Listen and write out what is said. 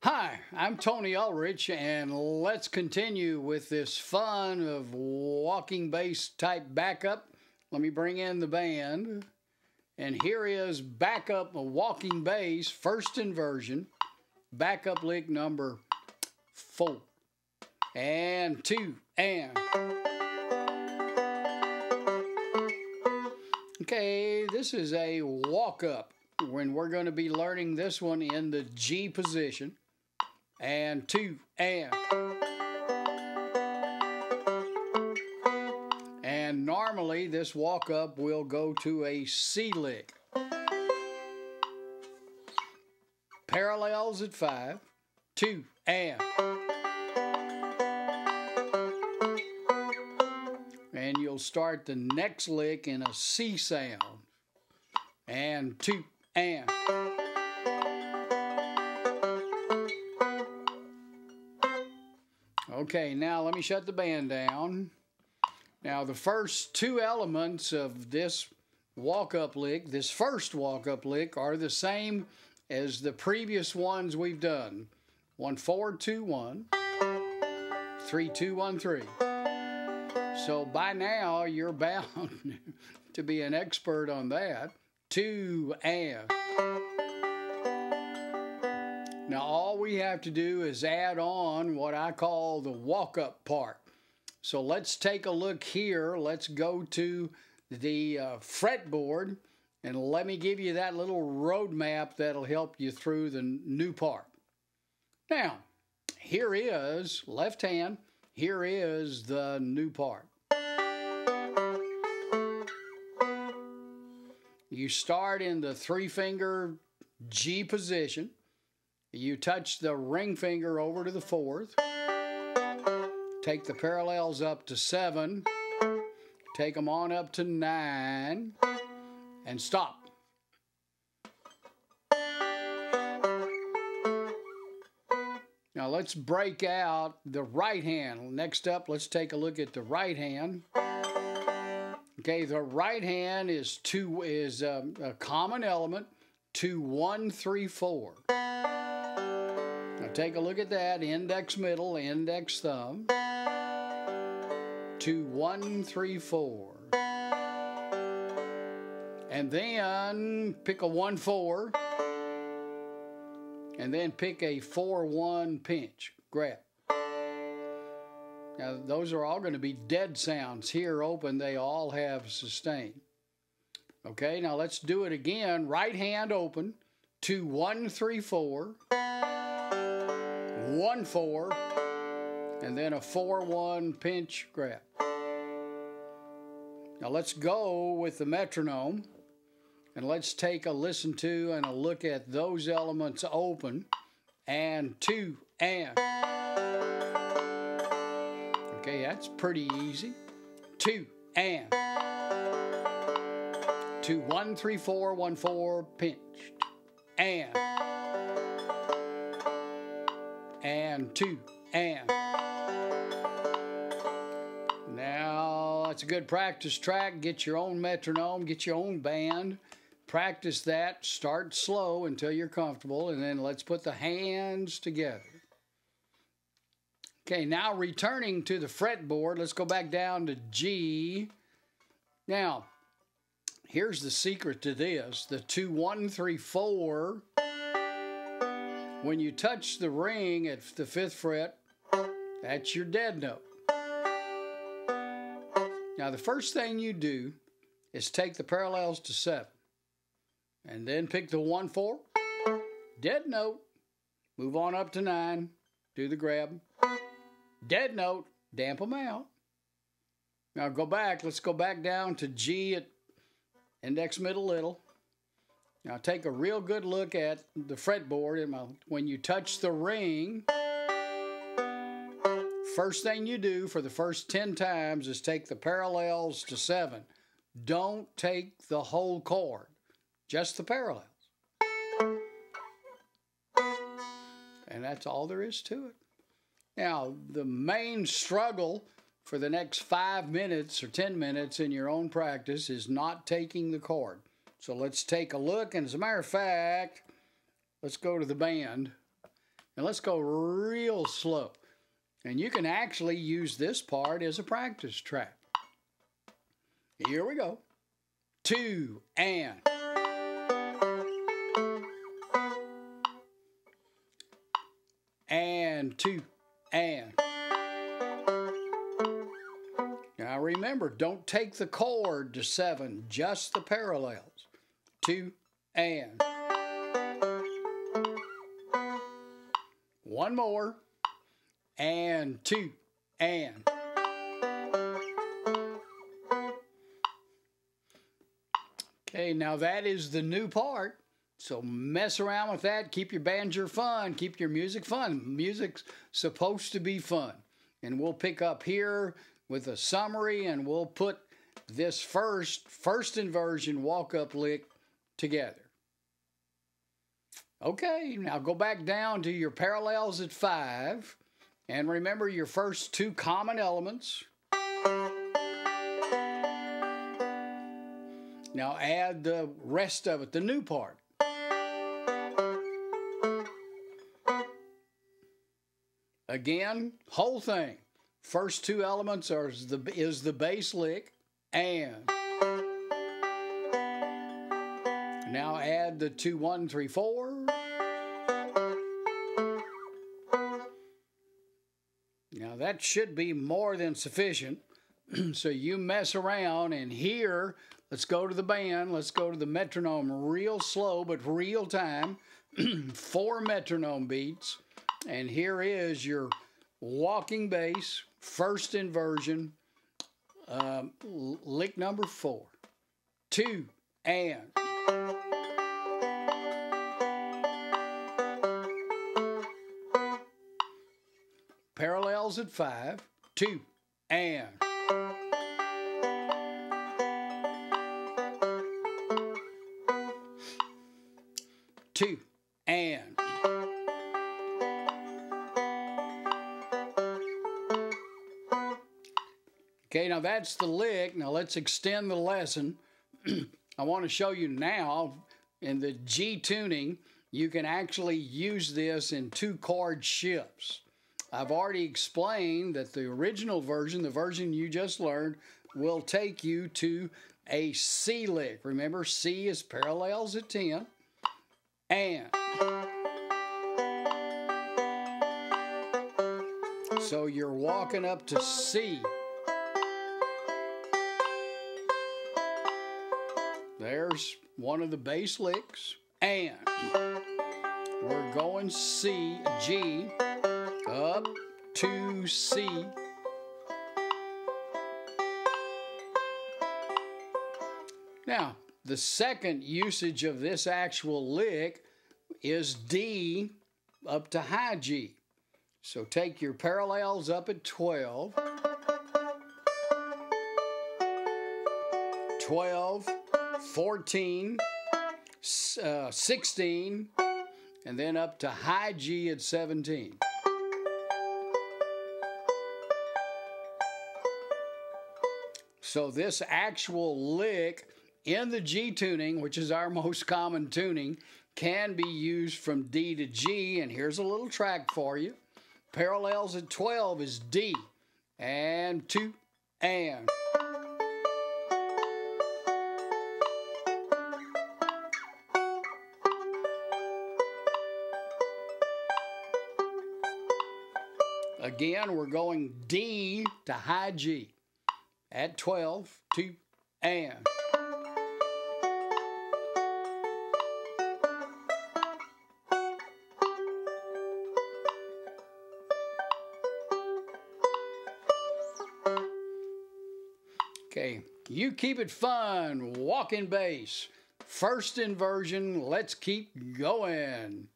Hi, I'm Tony Ulrich, and let's continue with this fun of walking bass type backup. Let me bring in the band. And here is backup walking bass, first inversion, backup lick number 4. And 2, and. Okay, this is a walk up when we're going to be learning this one in the G position. And 2, and. And normally this walk up will go to a C lick. Parallels at 5, 2, and. And you'll start the next lick in a C sound. And 2, and. Okay, now let me shut the band down. Now the first 2 elements of this walk-up lick, this first walk-up lick, are the same as the previous ones we've done. 1 4 2 1, 3 2 1 3. So by now you're bound to be an expert on that. 2, and. Now all we have to do is add on what I call the walk-up part. So let's take a look here. Let's go to the fretboard, and let me give you that little road map that'll help you through the new part. Now, here is, left hand, here is the new part. You start in the 3-finger G position. You touch the ring finger over to the 4th. Take the parallels up to 7. Take them on up to 9. And stop. Now let's break out the right hand. Next up, let's take a look at the right hand. Okay, the right hand is a common element. 2 1 3 4. Now take a look at that. Index middle, index thumb. 2 1 3 4. And then pick a 1 4. And then pick a 4 1 pinch. Grab. Now those are all going to be dead sounds. Here open, they all have sustain. Okay, now let's do it again. Right hand open. 2 1 3 4. 1 4. And then a 4 1 pinch grab. Now let's go with the metronome. And let's take a listen to and a look at those elements open. And 2, and. Okay, that's pretty easy. 2, and. 2 1 3 4 1 4 pinched. And. And 2, and. Now that's a good practice track. Get your own metronome, get your own band. Practice that. Start slow until you're comfortable, and then let's put the hands together. Okay, now returning to the fretboard, let's go back down to G. Now, here's the secret to this. The 2 1 3 4. When you touch the ring at the 5th fret, that's your dead note. Now the first thing you do is take the parallels to 7. And then pick the 1 4. Dead note. Move on up to 9. Do the grab. Dead note. Damp them out. Now go back. Let's go back down to G at index middle little. Now take a real good look at the fretboard. When you touch the ring, first thing you do for the first 10 times is take the parallels to 7. Don't take the whole chord, just the parallels. And that's all there is to it. Now, the main struggle for the next 5 minutes or 10 minutes in your own practice is not taking the chord. So let's take a look, and as a matter of fact, let's go to the band. And let's go real slow. And you can actually use this part as a practice track. Here we go. 2 and. And 2 and. Now remember, don't take the chord to 7, just the parallels. 2 and. One more. And 2 and. Okay, now that is the new part. So mess around with that. Keep your banjo fun. Keep your music fun. Music's supposed to be fun. And we'll pick up here with a summary, and we'll put this first inversion walk-up lick together. Okay, now go back down to your parallels at 5. And remember your first 2 common elements. Now add the rest of it, the new part. Again, whole thing. First 2 elements is the bass lick, and. Now add the 2, 1, 3, 4. Now that should be more than sufficient. So you mess around, and here, let's go to the band. Let's go to the metronome real slow, but real time. 4 metronome beats. And here is your walking bass, first inversion, lick number 4. 2 and. Parallels at 5, 2 and. Two and. Okay, now that's the lick. Now let's extend the lesson. I want to show you now in the G tuning, you can actually use this in 2 chord shifts. I've already explained that the original version, the version you just learned, will take you to a C lick. Remember, C is parallels at 10. And. So you're walking up to C. There's one of the bass licks. And. We're going C, G, up to C. Now, the second usage of this actual lick is D up to high G. So take your parallels up at 12, 12, 14, 16, and then up to high G at 17. So this actual lick in the G tuning, which is our most common tuning, can be used from D to G, and here's a little track for you. Parallels at 12 is D, and 2, and. Again, we're going D to high G at 12, 2, and. Okay, you keep it fun, walking bass. First inversion, let's keep going.